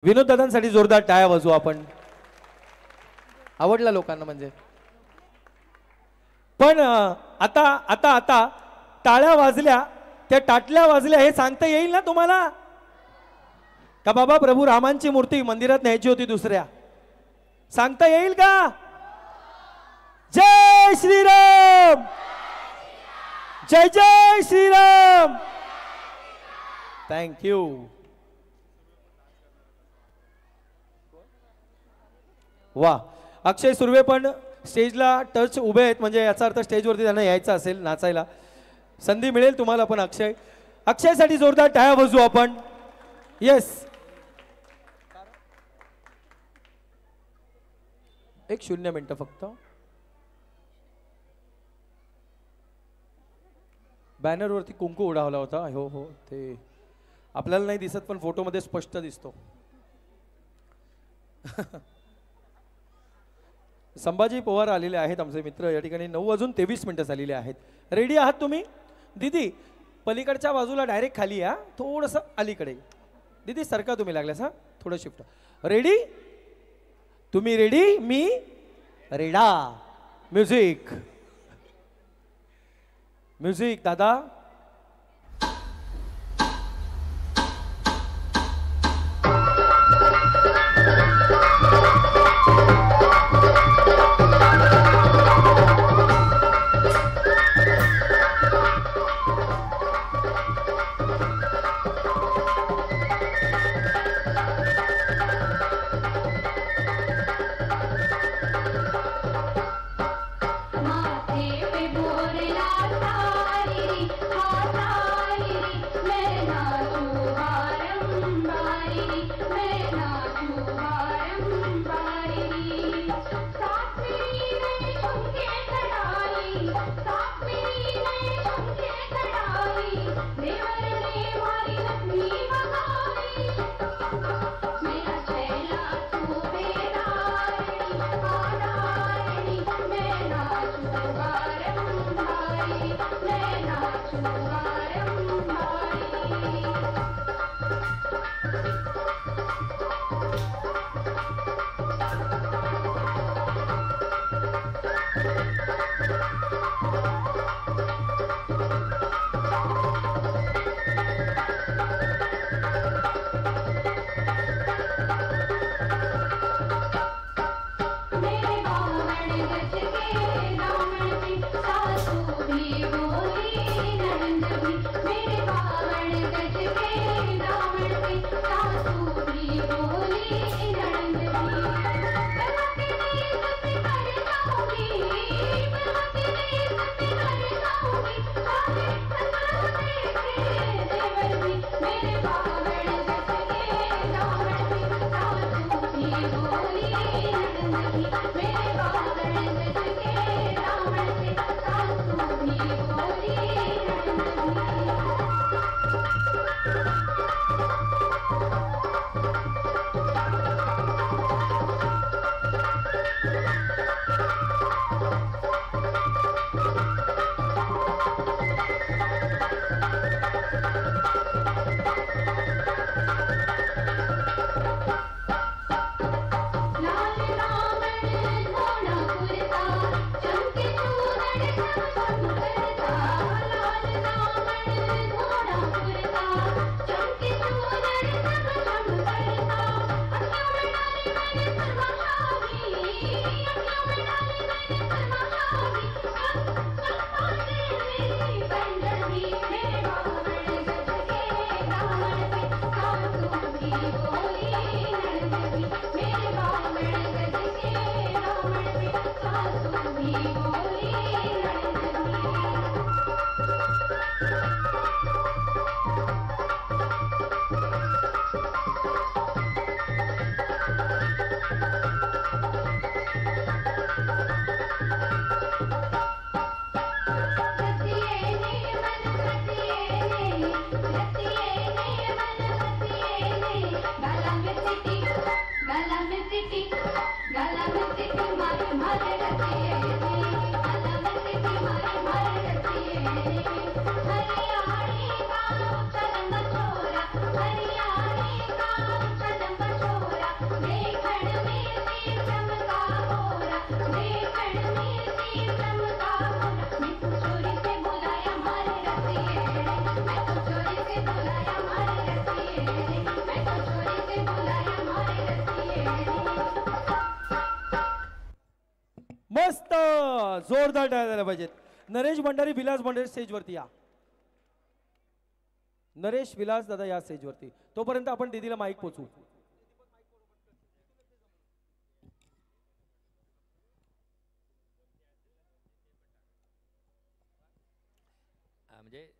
विनोद दादांसाठी जोरदार टाळ्या वाजवू आपण. आवडला लोकांना म्हणजे. पण आता आता आता टाळ्या वाजल्या त्या टाटल्या वाजल्या हे सांगता येईल ना तुम्हाला का बाबा प्रभू रामांची मूर्ती मंदिरात न्यायची होती दुसऱ्या? सांगता येईल का? जय श्रीराम, जय जय श्रीराम. थँक्यू. वा, अक्षय सुर्वे पण स्टेजला टच उभे आहेत, म्हणजे याचा अर्थ स्टेजवरती त्यांना यायचं असेल, नाचायला संधी मिळेल तुम्हाला पण. अक्षयसाठी जोरदार टाळ्या वाजवू आपण. येस, एक 0 मिनिट फक्त. बॅनरवरती कुंकू उडावला होता. हो हो, ते आपल्याला नाही दिसत पण फोटोमध्ये स्पष्ट दिसतो. संभाजी पवार आलेले आहेत आमचे मित्र या ठिकाणी. 9:23 झालेले आहेत. रेडी आहात तुम्ही? दीदी पलीकडच्या बाजूला डायरेक्ट खाली या, थोडंसं अलीकडे. दीदी सरका तुम्ही लागल्यास, हा थोडं शिफ्ट. रेडी? तुम्ही रेडी? मी रेडा. म्युझिक, म्युझिक दादा. जोरदार टाळ्या झाल्या पाहिजेत. नरेश भंडारी, विलास भंडारी स्टेजवरती या. नरेश, विलास दादा या स्टेजवरती. तोपर्यंत आपण दीदीला माईक पोचवू. म्हणजे